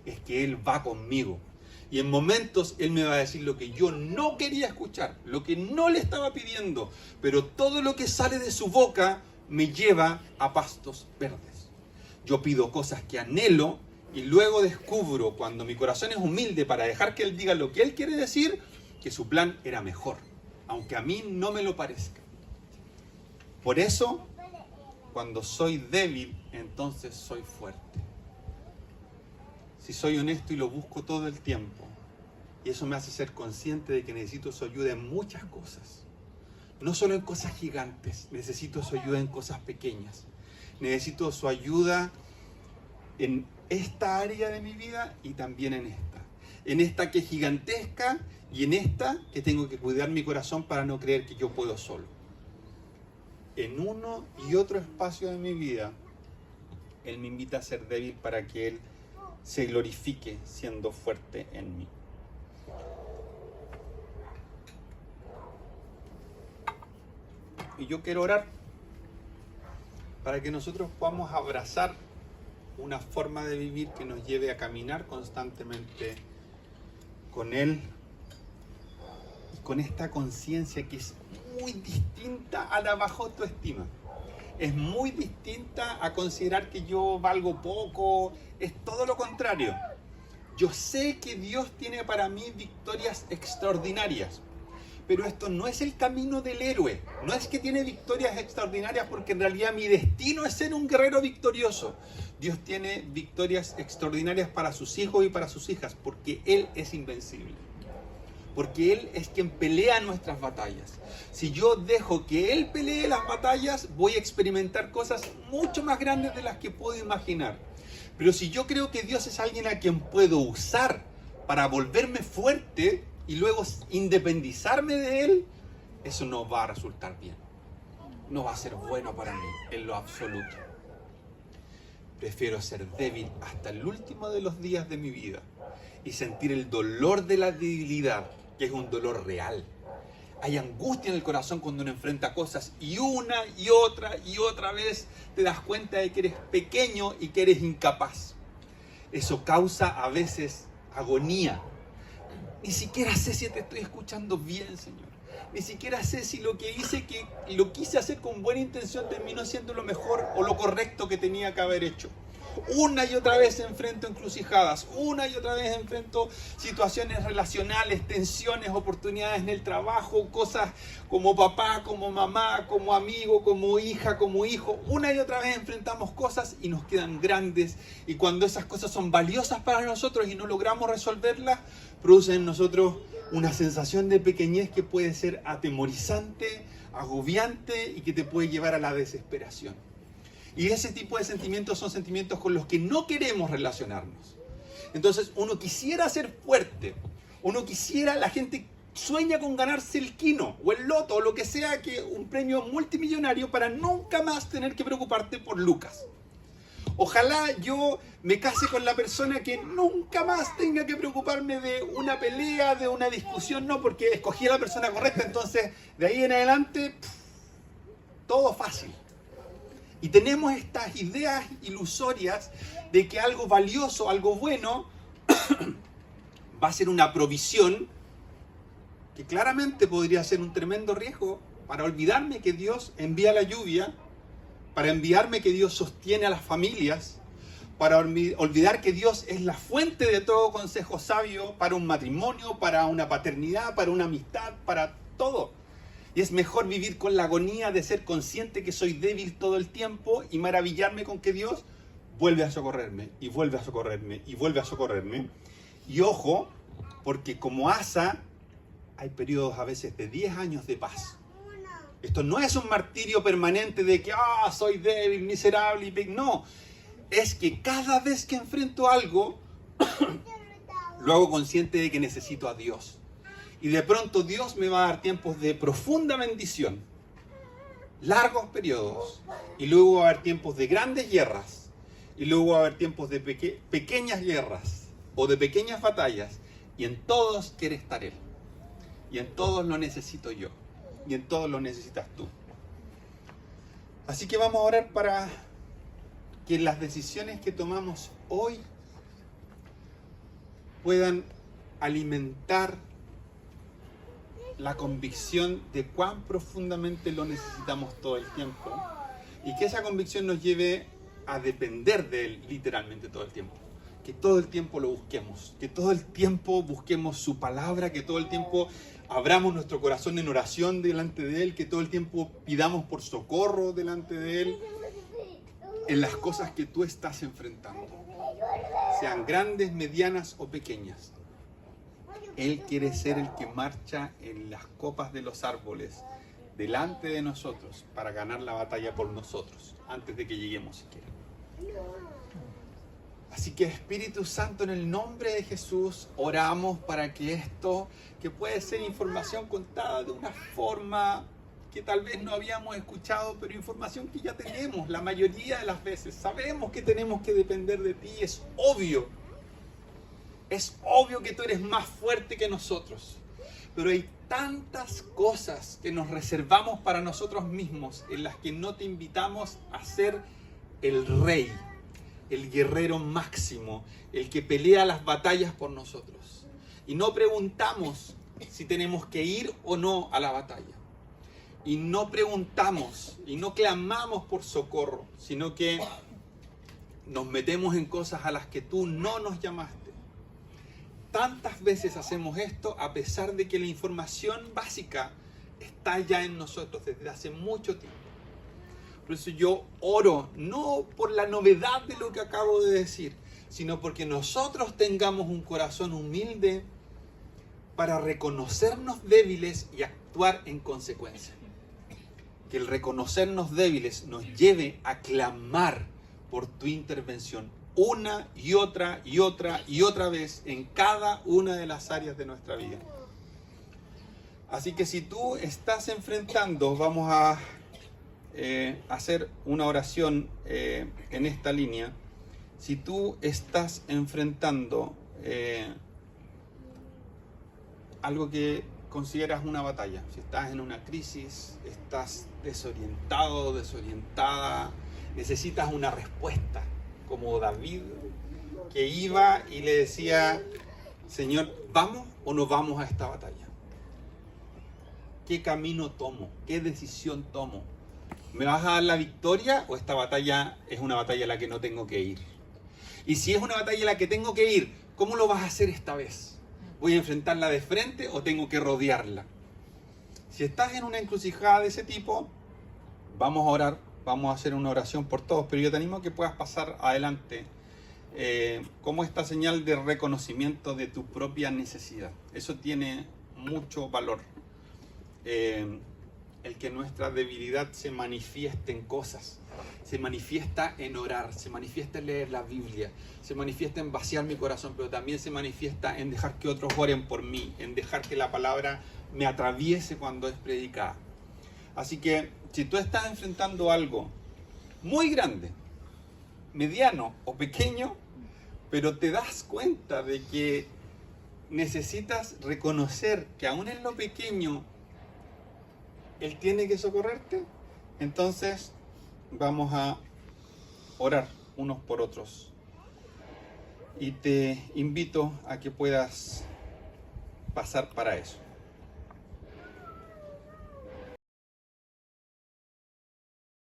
es que Él va conmigo. Y en momentos Él me va a decir lo que yo no quería escuchar, lo que no le estaba pidiendo, pero todo lo que sale de su boca me lleva a pastos verdes. Yo pido cosas que anhelo y luego descubro, cuando mi corazón es humilde para dejar que Él diga lo que Él quiere decir, que su plan era mejor, aunque a mí no me lo parezca. Por eso, cuando soy débil, entonces soy fuerte. Si soy honesto y lo busco todo el tiempo, y eso me hace ser consciente de que necesito su ayuda en muchas cosas. No solo en cosas gigantes, necesito su ayuda en cosas pequeñas. Necesito su ayuda en esta área de mi vida y también en esta. En esta que es gigantesca y en esta que tengo que cuidar mi corazón para no creer que yo puedo solo. En uno y otro espacio de mi vida, Él me invita a ser débil para que Él se glorifique siendo fuerte en mí. Y yo quiero orar para que nosotros podamos abrazar una forma de vivir que nos lleve a caminar constantemente con Él y con esta conciencia que es muy distinta a la baja autoestima. Es muy distinta a considerar que yo valgo poco, es todo lo contrario. Yo sé que Dios tiene para mí victorias extraordinarias, pero esto no es el camino del héroe. No es que tiene victorias extraordinarias porque en realidad mi destino es ser un guerrero victorioso. Dios tiene victorias extraordinarias para sus hijos y para sus hijas porque Él es invencible. Porque Él es quien pelea nuestras batallas. Si yo dejo que Él pelee las batallas, voy a experimentar cosas mucho más grandes de las que puedo imaginar. Pero si yo creo que Dios es alguien a quien puedo usar para volverme fuerte y luego independizarme de Él, eso no va a resultar bien. No va a ser bueno para mí en lo absoluto. Prefiero ser débil hasta el último de los días de mi vida y sentir el dolor de la debilidad, que es un dolor real. Hay angustia en el corazón cuando uno enfrenta cosas y una y otra vez te das cuenta de que eres pequeño y que eres incapaz. Eso causa a veces agonía. Ni siquiera sé si te estoy escuchando bien, Señor. Ni siquiera sé si lo que hice, que lo quise hacer con buena intención, terminó siendo lo mejor o lo correcto que tenía que haber hecho. Una y otra vez enfrento encrucijadas, una y otra vez enfrento situaciones relacionales, tensiones, oportunidades en el trabajo, cosas como papá, como mamá, como amigo, como hija, como hijo. Una y otra vez enfrentamos cosas y nos quedan grandes. Y cuando esas cosas son valiosas para nosotros y no logramos resolverlas, producen en nosotros una sensación de pequeñez que puede ser atemorizante, agobiante y que te puede llevar a la desesperación. Y ese tipo de sentimientos son sentimientos con los que no queremos relacionarnos. Entonces uno quisiera ser fuerte, la gente sueña con ganarse el quino o el loto o lo que sea, que un premio multimillonario para nunca más tener que preocuparte por lucas. Ojalá yo me case con la persona que nunca más tenga que preocuparme de una pelea, de una discusión, no, porque escogí a la persona correcta, entonces de ahí en adelante, todo fácil. Y tenemos estas ideas ilusorias de que algo valioso, algo bueno, va a ser una provisión que claramente podría ser un tremendo riesgo para olvidarme que Dios envía la lluvia, para olvidarme que Dios sostiene a las familias, para olvidar que Dios es la fuente de todo consejo sabio para un matrimonio, para una paternidad, para una amistad, para todo. Y es mejor vivir con la agonía de ser consciente que soy débil todo el tiempo y maravillarme con que Dios vuelve a socorrerme, y vuelve a socorrerme, y vuelve a socorrerme. Y ojo, porque como Asa, hay periodos a veces de 10 años de paz. Esto no es un martirio permanente de que soy débil, miserable, no. Es que cada vez que enfrento algo, lo hago consciente de que necesito a Dios. Y de pronto Dios me va a dar tiempos de profunda bendición, largos periodos, y luego va a haber tiempos de grandes guerras, y luego va a haber tiempos de pequeñas guerras, o de pequeñas batallas, y en todos quiere estar Él. Y en todos lo necesito yo, y en todos lo necesitas tú. Así que vamos a orar para que las decisiones que tomamos hoy puedan alimentar la convicción de cuán profundamente lo necesitamos todo el tiempo, y que esa convicción nos lleve a depender de Él literalmente todo el tiempo. Que todo el tiempo lo busquemos, que todo el tiempo busquemos su palabra, que todo el tiempo abramos nuestro corazón en oración delante de Él, que todo el tiempo pidamos por socorro delante de Él en las cosas que tú estás enfrentando, sean grandes, medianas o pequeñas. Él quiere ser el que marcha en las copas de los árboles delante de nosotros para ganar la batalla por nosotros antes de que lleguemos siquiera. Así que Espíritu Santo, en el nombre de Jesús, oramos para que esto, que puede ser información contada de una forma que tal vez no habíamos escuchado, pero información que ya tenemos la mayoría de las veces. Sabemos que tenemos que depender de ti, es obvio. Es obvio que tú eres más fuerte que nosotros. Pero hay tantas cosas que nos reservamos para nosotros mismos en las que no te invitamos a ser el rey, el guerrero máximo, el que pelea las batallas por nosotros. Y no preguntamos si tenemos que ir o no a la batalla. Y no preguntamos y no clamamos por socorro, sino que nos metemos en cosas a las que tú no nos llamaste. Tantas veces hacemos esto a pesar de que la información básica está ya en nosotros desde hace mucho tiempo. Por eso yo oro, no por la novedad de lo que acabo de decir, sino porque nosotros tengamos un corazón humilde para reconocernos débiles y actuar en consecuencia. Que el reconocernos débiles nos lleve a clamar por tu intervención una y otra y otra y otra vez en cada una de las áreas de nuestra vida. Así que si tú estás enfrentando, vamos a hacer una oración en esta línea. Si tú estás enfrentando algo que consideras una batalla, si estás en una crisis, estás desorientado, desorientada, necesitas una respuesta, como David, que iba y le decía: Señor, ¿vamos o no vamos a esta batalla? ¿Qué camino tomo? ¿Qué decisión tomo? ¿Me vas a dar la victoria o esta batalla es una batalla a la que no tengo que ir? Y si es una batalla a la que tengo que ir, ¿cómo lo vas a hacer esta vez? ¿Voy a enfrentarla de frente o tengo que rodearla? Si estás en una encrucijada de ese tipo, vamos a orar, vamos a hacer una oración por todos, pero yo te animo a que puedas pasar adelante como esta señal de reconocimiento de tu propia necesidad. Eso tiene mucho valor. El que nuestra debilidad se manifieste en cosas, se manifiesta en orar, se manifiesta en leer la Biblia, se manifiesta en vaciar mi corazón, pero también se manifiesta en dejar que otros oren por mí, en dejar que la palabra me atraviese cuando es predicada. Así que si tú estás enfrentando algo muy grande, mediano o pequeño, pero te das cuenta de que necesitas reconocer que aún en lo pequeño Él tiene que socorrerte, entonces vamos a orar unos por otros. Y te invito a que puedas pasar para eso.